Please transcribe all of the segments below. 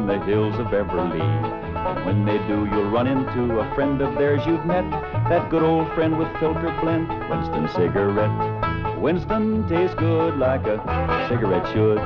in the hills of Beverly. And when they do, you'll run into a friend of theirs you've met, that good old friend with filter blend, Winston cigarette. Winston tastes good like a cigarette should.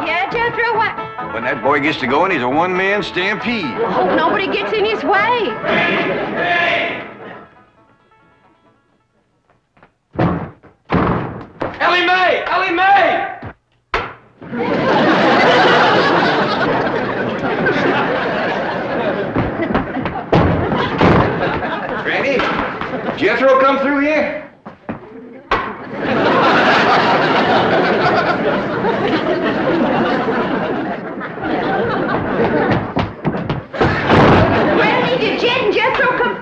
Yeah, Jethro, what? When that boy gets to going, he's a one-man stampede. I hope nobody gets in his way. Hey! Elly May! Elly May! Granny, Jethro come through here? Granny, did Jet and Jethro come?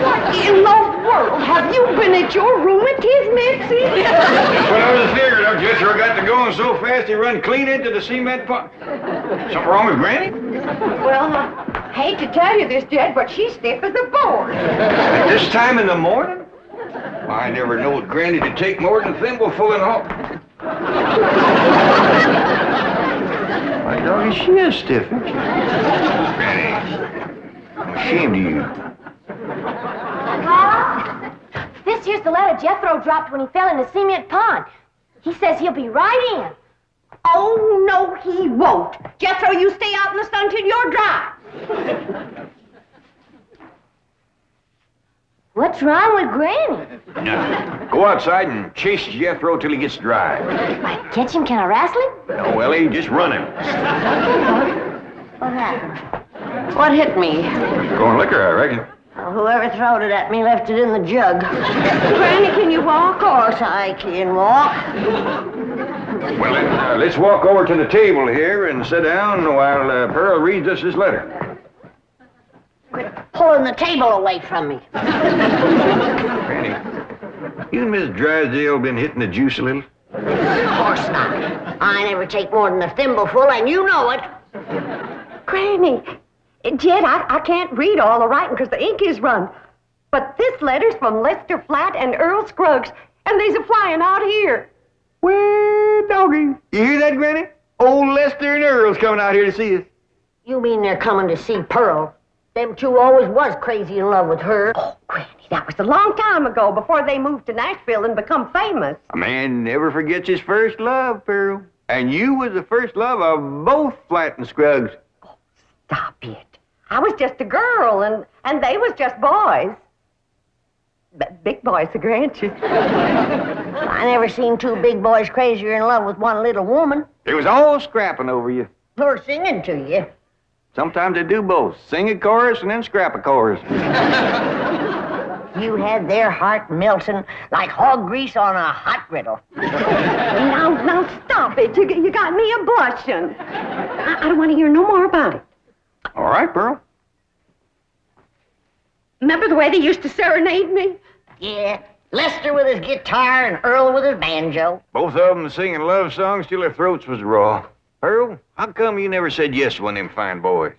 What in the world? Have you been at your room at his, Mitzi? That's what I was figuring. Jethro got to going so fast he run clean into the cement pot. Something wrong with Granny? Well, I hate to tell you this, Jed, but she's stiff as a board. At this time in the morning? I never knowed Granny to take more than a thimbleful and all. My doggy, she is stiff, isn't she? Granny, I'm ashamed of you. This here's the letter Jethro dropped when he fell in the cement pond. He says he'll be right in. Oh, no, he won't. Jethro, you stay out in the sun till you're dry. What's wrong with Granny? Nothing. Go outside and chase Jethro till he gets dry. I catch him, can I wrestle him? No, Ellie, just run him. What happened? What hit me? Going liquor, I reckon. Whoever throwed it at me left it in the jug. Granny, can you walk? Of course I can walk. Well, then, let's walk over to the table here and sit down while Pearl reads us his letter. Quit pulling the table away from me. Granny, you and Miss Drysdale been hitting the juice a little? Of course not. I never take more than a thimbleful, and you know it. Granny, Jed, I can't read all the writing because the ink is run. But this letter's from Lester Flatt and Earl Scruggs, and they's a-flying out here. Well, doggy, you hear that, Granny? Old Lester and Earl's coming out here to see us. You mean they're coming to see Pearl? Them two always was crazy in love with her. Oh, Granny, that was a long time ago, before they moved to Nashville and become famous. A man never forgets his first love, Pearl. And you was the first love of both Flatt and Scruggs. Oh, stop it. I was just a girl, and they was just boys. Big boys, I grant you. I never seen two big boys crazier in love with one little woman. They was all scrapping over you. Or singing to you. Sometimes they do both. Sing a chorus and then scrap a chorus. You had their heart melting like hog grease on a hot griddle. Now, stop it. You got me a-blushing. I don't want to hear no more about it. All right, Pearl. Remember the way they used to serenade me? Yeah, Lester with his guitar and Earl with his banjo. Both of them singing love songs till their throats was raw. Pearl, how come you never said yes to one of them fine boys?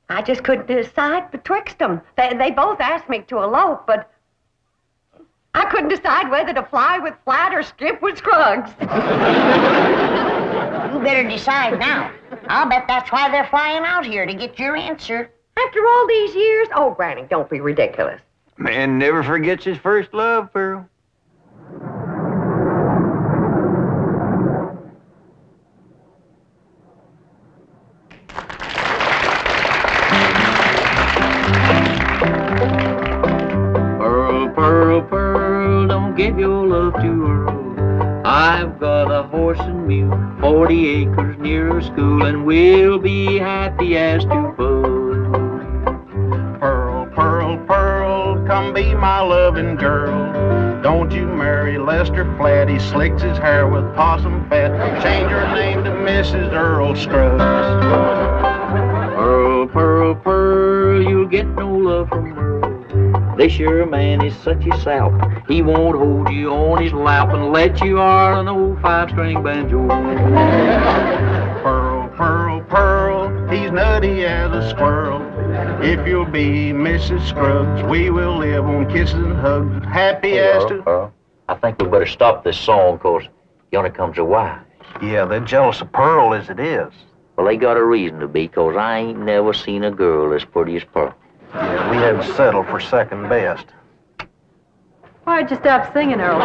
I just couldn't decide betwixt them. They both asked me to elope, but I couldn't decide whether to fly with Flatt or skip with Scruggs. You better decide now. I'll bet that's why they're flying out here, to get your answer. After all these years? Oh, Granny, don't be ridiculous. Man never forgets his first love, Pearl. Pearl, Pearl, Pearl, don't give your love to Earl. I've got a horse and mule, 40 acres near a school, and we'll be happy as two buds. Pearl, Pearl, Pearl, come be my loving girl. Don't you marry Lester Flatt, he slicks his hair with possum fat. Change her name to Mrs. Earl Scruggs. Pearl, Pearl, Pearl, you'll get no love from Earl. This your man is such a sap. He won't hold you on his lap and let you are an old 5-string banjo. Pearl, Pearl, Pearl, he's nutty as a squirrel. If you'll be Mrs. Scruggs, we will live on kisses and hugs, happy as to... I think we better stop this song, 'cause yonder comes a wife. Yeah, they're jealous of Pearl as it is. Well, they got a reason to be, 'cause I ain't never seen a girl as pretty as Pearl. Yeah, we had to settle for second best. Why'd you stop singing, Earl?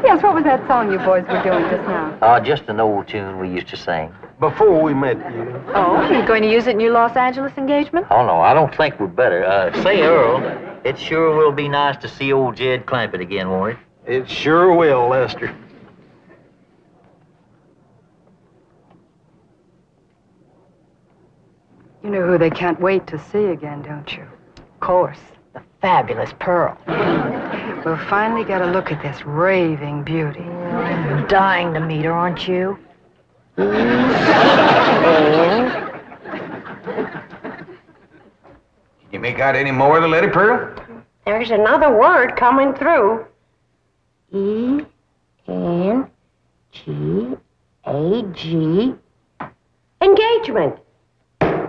Yes, what was that song you boys were doing just now? Just an old tune we used to sing. Before we met you. Oh, are you going to use it in your Los Angeles engagement? Oh, no, I don't think we'd better. Say, Earl, it sure will be nice to see old Jed Clampett again, won't it? It sure will, Lester. You know who they can't wait to see again, don't you? Of course, the fabulous Pearl. We'll finally get a look at this raving beauty. I'm dying to meet her, aren't you? You make out any more of the letter, Pearl? There's another word coming through. E-N-G-A-G. Engagement.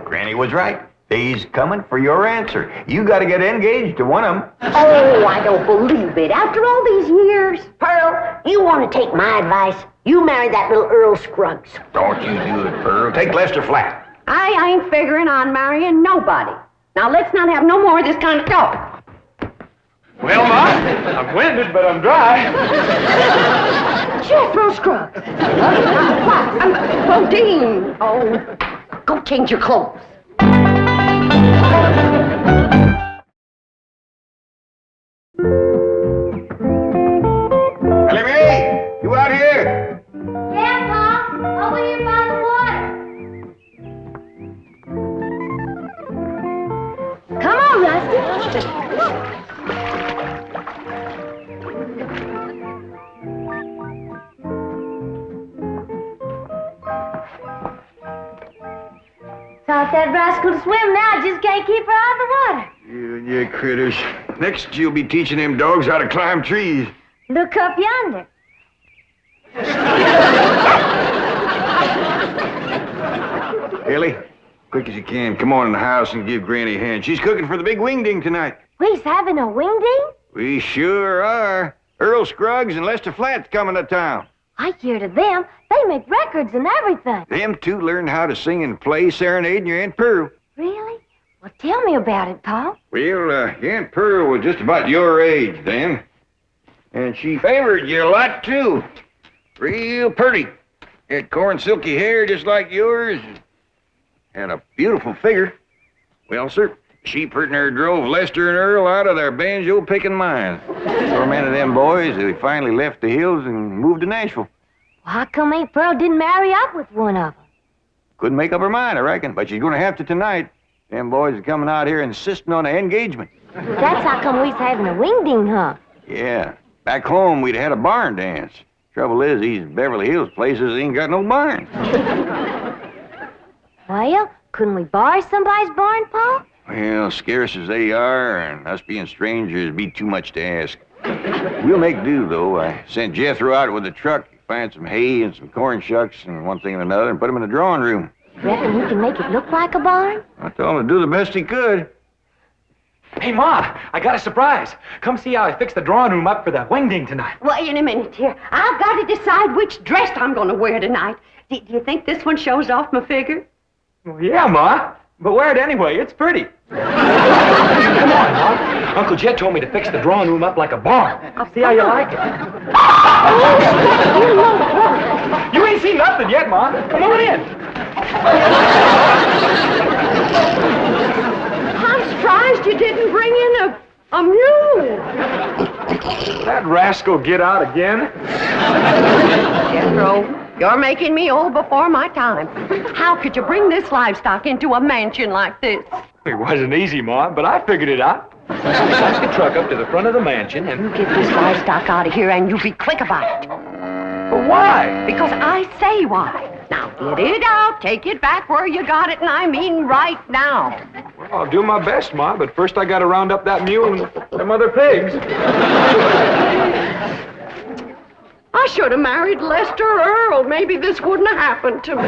Granny was right. He's coming for your answer. You got to get engaged to one of them. Oh, I don't believe it. After all these years. Pearl, you want to take my advice? You marry that little Earl Scruggs. Don't you do it, Pearl. Take Lester Flat. I ain't figuring on marrying nobody. Now, let's not have no more of this kind of talk. Well, Ma, I'm winded, but I'm dry. Jethro Scruggs. What? Bodine. Oh, go change your clothes. Elly May, you out here? Yeah, Pop. Over here by the water. Come on, Rusty. Taught that rascal to swim now, I just can't keep her out of the water. You and your critters. Next, you'll be teaching them dogs how to climb trees. Look up yonder. Elly, quick as you can, come on in the house and give Granny a hand. She's cooking for the big Wingding tonight. We's having a wingding? We sure are. Earl Scruggs and Lester Flat's coming to town. I hear to them, they make records and everything. Them two learned how to sing and play serenading your Aunt Pearl. Really? Well, tell me about it, Pa. Well, your Aunt Pearl was just about your age then. And she favored you a lot, too. Real pretty. Had corn silky hair just like yours. And a beautiful figure. Well, sir, she pretty near drove Lester and Earl out of their banjo-picking minds. Tormented them boys, they finally left the hills and moved to Nashville. Well, how come Aunt Pearl didn't marry up with one of them? Couldn't make up her mind, I reckon, but she's gonna have to tonight. Them boys are coming out here insisting on an engagement. That's how come we's having a wingding, huh? Yeah. Back home, we'd had a barn dance. Trouble is, these Beverly Hills places ain't got no barns. Well, couldn't we borrow somebody's barn, Pa? Well, scarce as they are, and us being strangers, be too much to ask. We'll make do, though. I sent Jethro out with a truck to find some hay and some corn shucks and one thing and another and put them in the drawing room. Reckon he can make it look like a barn? I told him to do the best he could. Hey, Ma, I got a surprise. Come see how I fixed the drawing room up for the wingding tonight. Wait a minute here. I've got to decide which dress I'm going to wear tonight. Do you think this one shows off my figure? Well, yeah, Ma, but wear it anyway. It's pretty. Come on, Ma. Uncle Jed told me to fix the drawing room up like a barn. I'll see how you like it. You ain't seen nothing yet, Ma. Come on in. I'm surprised you didn't bring in a mule. That rascal get out again? Jethro, you're making me old before my time. How could you bring this livestock into a mansion like this? It wasn't easy, Ma, but I figured it out. I took the truck up to the front of the mansion and... You get this livestock out of here and you be quick about it. But why? Because I say why. Now get it out, take it back where you got it, and I mean right now. I'll do my best, Ma, but first I gotta round up that mule and them other pigs. I should have married Lester Earl. Maybe this wouldn't have happened to me.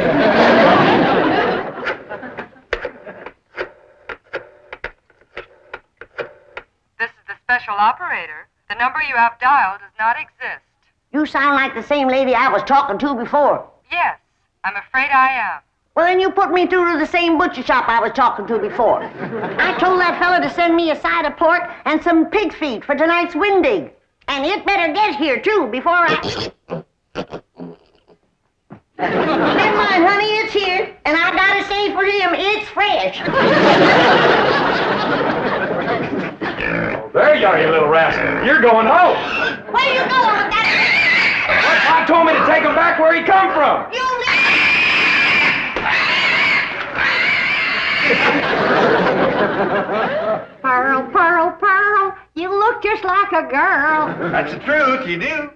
This is the special operator. The number you have dialed does not exist. You sound like the same lady I was talking to before. Yes, I'm afraid I am. Well, then you put me through to the same butcher shop I was talking to before. I told that fella to send me a side of pork and some pig feet for tonight's Wingding. And it better get here, too, before I... Never mind, honey, it's here. And I gotta say for him, it's fresh. Oh, there you are, you little rascal. You're going home. Where are you going with that? I told me to take him back where he come from. You Pearl, Pearl, Pearl, you look just like a girl. That's the truth, you do.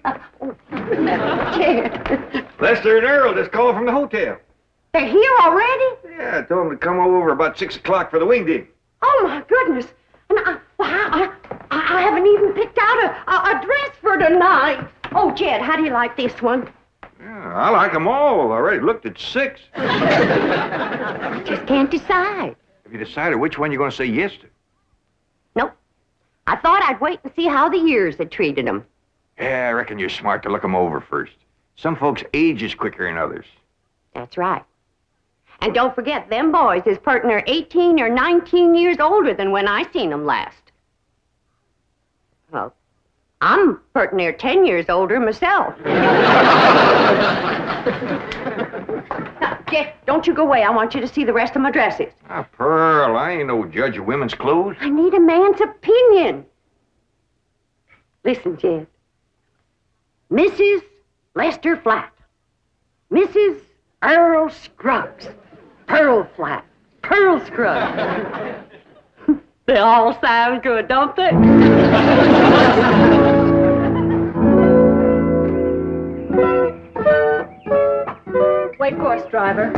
Jed, Lester and Earl just called from the hotel. they're here already? Yeah, I told them to come over about 6 o'clock for the Wingding. Oh, my goodness. And I haven't even picked out a dress for tonight. Oh, Jed, how do you like this one? Yeah, I like them all. I already looked at 6. I just can't decide. Have you decided which one you're going to say yes to? Nope. I thought I'd wait and see how the years had treated them. Yeah, I reckon you're smart to look them over first. Some folks age is quicker than others. That's right. And don't forget, them boys is pert near 18 or 19 years older than when I seen them last. Well, I'm pert near 10 years older myself. Now, Jeff, don't you go away. I want you to see the rest of my dresses. Ah, Pearl, I ain't no judge of women's clothes. I need a man's opinion. Listen, Jed. Mrs. Lester Flat. Mrs. Earl Scruggs. Pearl Flat. Pearl Scruggs. They all sound good, don't they? Wait for us, driver.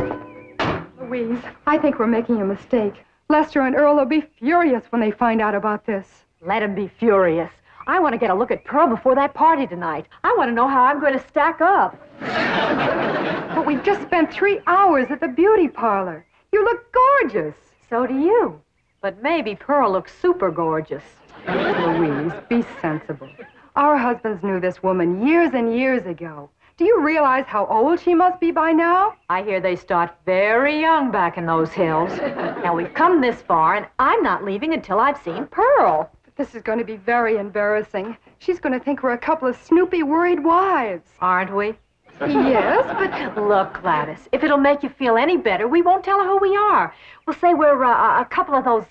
Louise, I think we're making a mistake. Lester and Earl will be furious when they find out about this. Let him be furious. I want to get a look at Pearl before that party tonight. I want to know how I'm going to stack up. But we've just spent 3 hours at the beauty parlor. You look gorgeous. So do you. But maybe Pearl looks super gorgeous. Louise, be sensible. Our husbands knew this woman years and years ago. Do you realize how old she must be by now? I hear they start very young back in those hills. Now, we've come this far, and I'm not leaving until I've seen Pearl. But this is going to be very embarrassing. She's going to think we're a couple of snoopy, worried wives. Aren't we? Yes, but... Look, Gladys, if it'll make you feel any better, we won't tell her who we are. We'll say we're a couple of those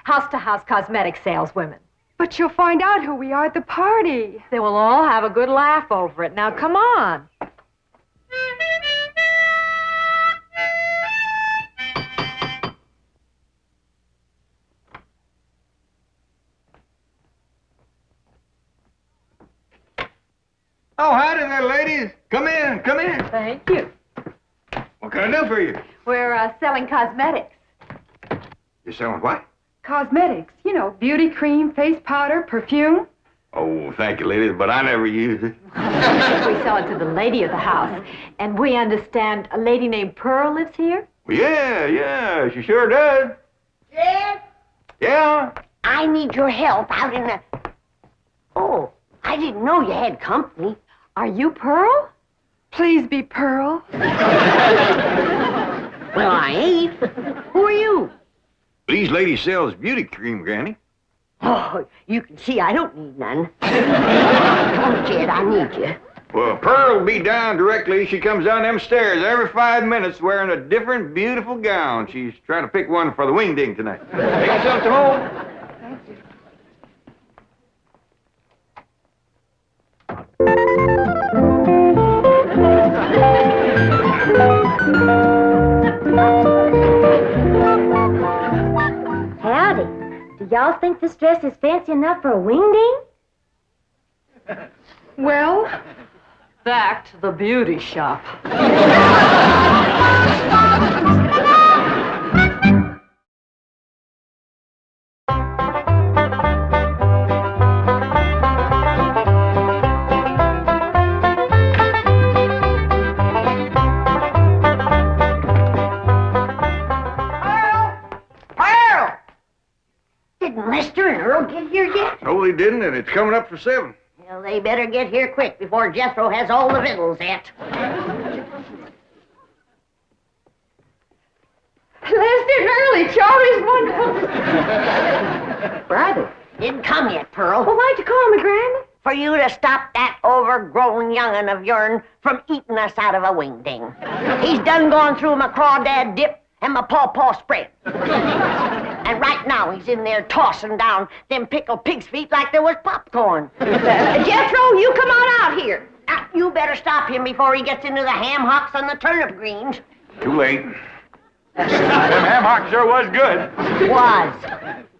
house-to-house cosmetic saleswomen. But she'll find out who we are at the party. They will all have a good laugh over it. Now, come on. Oh, howdy there, ladies. Come in, come in. Thank you. What can I do for you? We're selling cosmetics. You're selling what? Cosmetics. You know, beauty cream, face powder, perfume. Oh, thank you, ladies, but I never use it. We sell it to the lady of the house. And we understand a lady named Pearl lives here? Well, yeah, she sure does. Jed, Yeah? I need your help out in the... Oh, I didn't know you had company. Are you Pearl? Please be Pearl. Well, I ain't. Who are you? These ladies sells beauty cream, Granny. Oh, you can see I don't need none. Oh, Jed, I need you. Well, Pearl will be down directly. She comes down them stairs every 5 minutes wearing a different beautiful gown. She's trying to pick one for the Wingding tonight. Take something home. Thank you. Howdy. Do y'all think this dress is fancy enough for a Wingding? Well, Back to the beauty shop. probably didn't, and it's coming up for 7. Well, they better get here quick before Jethro has all the victuals at. Lester and Early, Charlie's wonderful. Where are they? Didn't come yet, Pearl. Well, why'd you call me, Granny? For you to stop that overgrown young'un of yourn from eating us out of a wingding. He's done gone through my crawdad dip and my pawpaw spread. And right now he's in there tossing down them pickled pig's feet like there was popcorn. Jethro, you come on out here. Now, you better stop him before he gets into the ham hocks and the turnip greens. Too late. Them ham hocks sure was good. Was.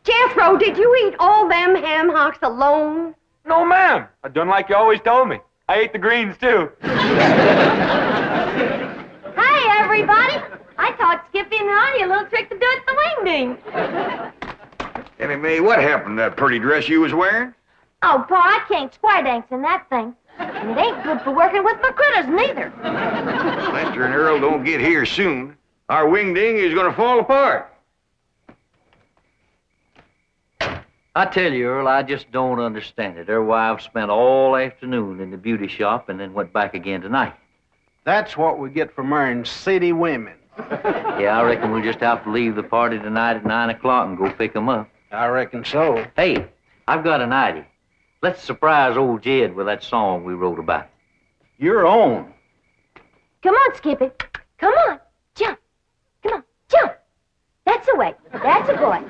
Jethro, did you eat all them ham hocks alone? No, ma'am. I done like you always told me. I ate the greens, too. Hi, everybody. I taught Skippy and Ronnie a little trick to do at the Wingding. Elly May, what happened to that pretty dress you was wearing? Oh, Pa, I can't square dance in that thing. And it ain't good for working with my critters, neither. Lester and Earl don't get here soon. Our wingding is going to fall apart. I tell you, Earl, I just don't understand it. Their wives spent all afternoon in the beauty shop and then went back again tonight. That's what we get for marrying city women. Yeah, I reckon we'll just have to leave the party tonight at 9 o'clock and go pick 'em up. I reckon so. Hey, I've got an idea. Let's surprise old Jed with that song we wrote about. Your own. Come on, Skippy. Come on. Jump. Come on. Jump. That's the way. That's a boy.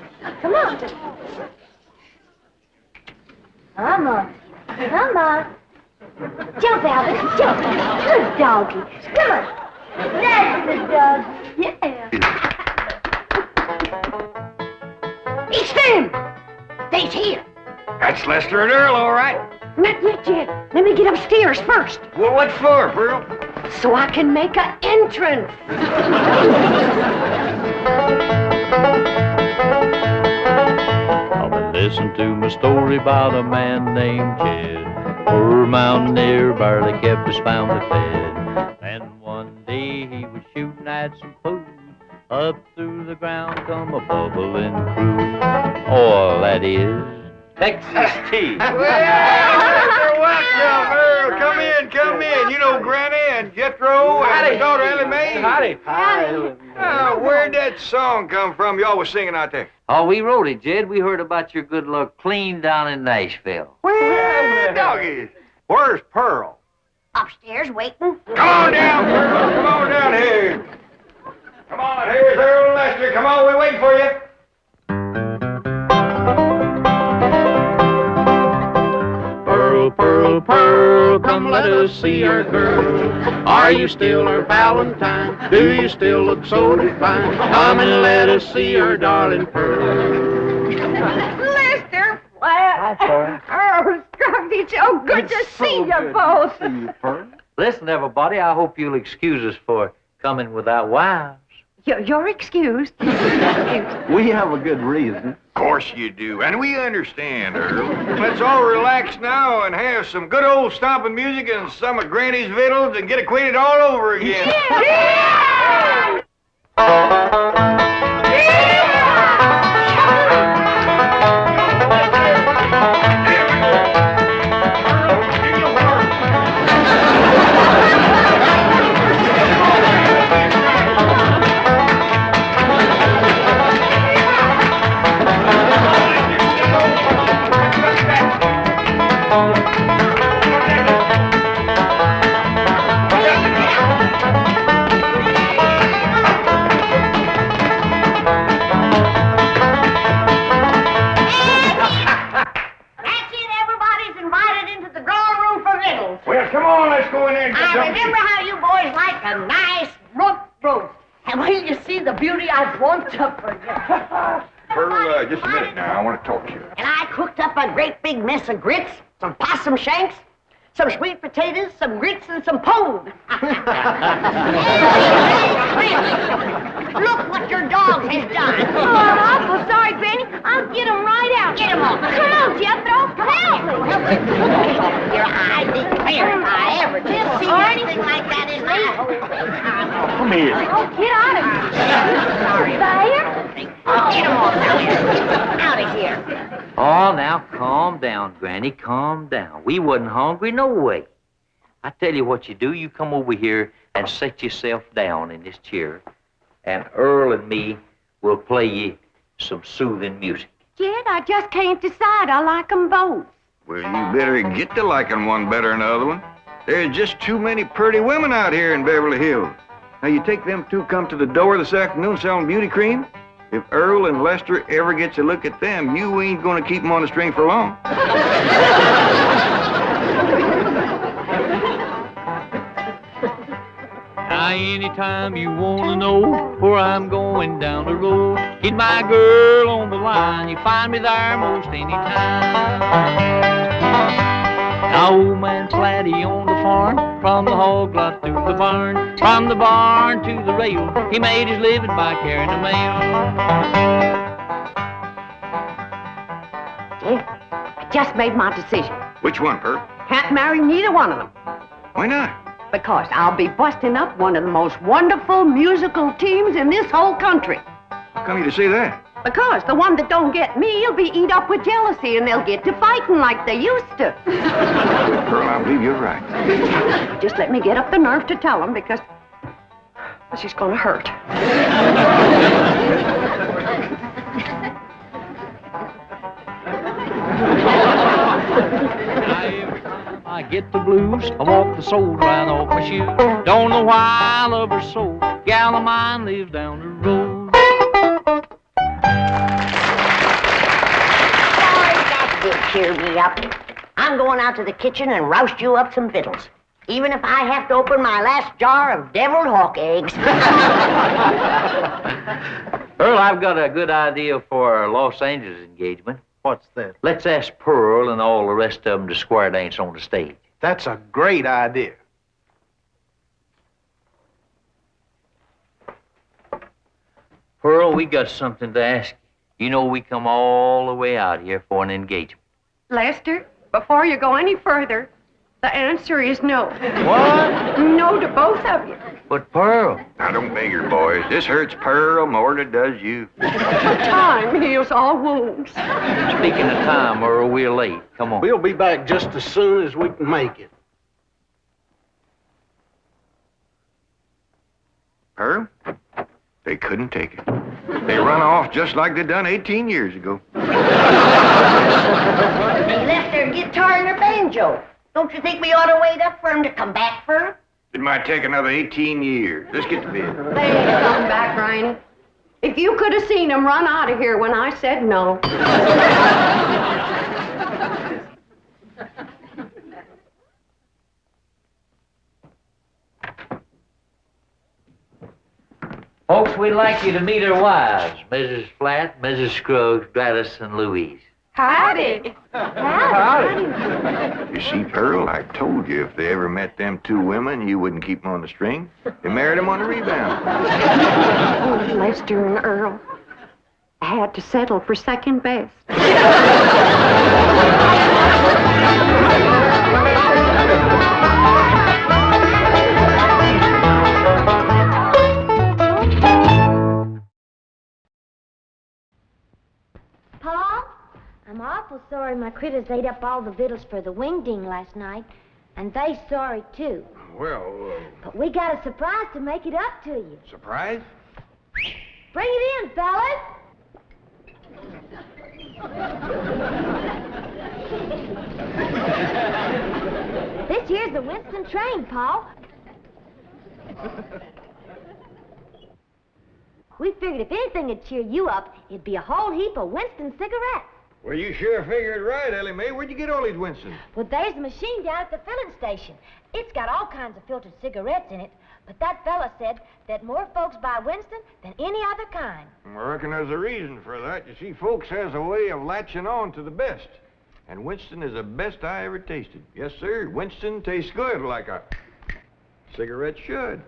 Come on. Come on. Come on. Jump, Albert. Jump. Good doggy. Come on. That's the dog. Yeah. It's them! They's here. That's Lester and Earl, all right. Not yet, Jed. Let me get upstairs first, Well, what for, Pearl? so I can make an entrance. I've been listening to my story about a man named Jed. Poor mountaineer barely kept his family fed. And one day he was shooting at some food. Up through the ground come a bubbling crude. Oil, that is. Texas tea. Well, you're welcome, Earl. Come in. You know Granny and Jethro and his daughter Elly May. Howdy. Where'd that song come from you always singing out there? Oh, we wrote it, Jed. We heard about your good luck clean down in Nashville. Well, doggies. Where's Pearl? Upstairs waiting. Come on down, Pearl. Come on down here. Come on, here's Earl and Lester. Come on, we're waiting for you. Pearl, Pearl, Pearl, come let us see our girl. Are you still her Valentine? Do you still look so divine? Come and let us see our darling Pearl. Lester, Flat, Earl, Scruffy, so good to see you both. Listen, everybody, I hope you'll excuse us for coming without wives. You're excused. We have a good reason. Of course you do, and we understand, Earl. Let's all relax now and have some good old stomping music and some of Granny's victuals and get acquainted all over again. Yeah! Well, come on, let's go in there and get I something. remember how you boys like a nice rump roast. And when you see the beauty I've want up for you. Pearl, just a minute now. I want to talk to you. And I cooked up a great big mess of grits, some possum shanks, some sweet potatoes, some grits, and some pone. Look what your dog has done. Oh, I'm awful sorry, Granny. I'll get him right out. Get him off. Come on, Jethro. Help me. Your eyes declare if I ever did see anything like that in my whole Come here. Oh, get out of here. Sorry. There. Get him off out of here. Oh, now calm down, Granny, calm down. We wasn't hungry no way. I tell you what you do. You come over here and set yourself down in this chair, and Earl and me will play you some soothing music. Jed, I just can't decide. I like 'em both. Well, you better get to liking one better than the other one. There's just too many pretty women out here in Beverly Hills. Now, you take them two come to the door this afternoon selling beauty cream. If Earl and Lester ever gets a look at them, you ain't gonna keep them on the string for long. Now, anytime you want to know where I'm going down the road, get my girl on the line. You find me there most any time. Now, old man Flatty on the farm, from the hog lot to the barn, from the barn to the rail, he made his living by carrying the mail. Jed, I just made my decision. Which one, Pearl? Can't marry neither one of them. Why not? Because I'll be busting up one of the most wonderful musical teams in this whole country. How come you to say that? Because the one that don't get me will be eat up with jealousy, and they'll get to fighting like they used to. Pearl, I believe you're right. Just let me get up the nerve to tell them, because this is going to hurt. I get the blues, I walk the soul right off my shoe. Don't know why I love her so. Gal of mine lives down the road. Cheer me up. I'm going out to the kitchen and roust you up some victuals, even if I have to open my last jar of deviled hawk eggs. Earl, I've got a good idea for our Los Angeles engagement. What's that? Let's ask Pearl and all the rest of them to square dance on the stage. That's a great idea. Pearl, we got something to ask you. You know we come all the way out here for an engagement. Lester, before you go any further, the answer is no. What? No to both of you. But Pearl. Now, don't beg her, boys. This hurts Pearl more than it does you. Time heals all wounds. Speaking of time, Earl, we're late. Come on. We'll be back just as soon as we can make it. Pearl? They couldn't take it. They run off just like they done 18 years ago. They left their guitar and their banjo. Don't you think we ought to wait up for them to come back for her? It might take another 18 years. Let's get to bed. They ain't come back, Ryan. If you could have seen them run out of here when I said no. Folks, we'd like you to meet our wives, Mrs. Flatt, Mrs. Scruggs, Gladys, and Louise. Howdy. You see, Pearl, I told you if they ever met them two women, you wouldn't keep them on the string. They married them on the rebound. Oh, Lester and Earl. I had to settle for second best. Paul, I'm awful sorry my critters ate up all the victuals for the Wingding last night, and they sorry too. Well, But we got a surprise to make it up to you. surprise? Bring it in, fellas. This here's the Winston train, Paul. We figured if anything would cheer you up, it'd be a whole heap of Winston cigarettes. Well, you sure figured right, Elly May. Where'd you get all these Winstons? Well, there's a machine down at the filling station. It's got all kinds of filtered cigarettes in it, but that fella said that more folks buy Winston than any other kind. I reckon there's a reason for that. You see, folks has a way of latching on to the best. And Winston is the best I ever tasted. Yes, sir. Winston tastes good like a cigarette should.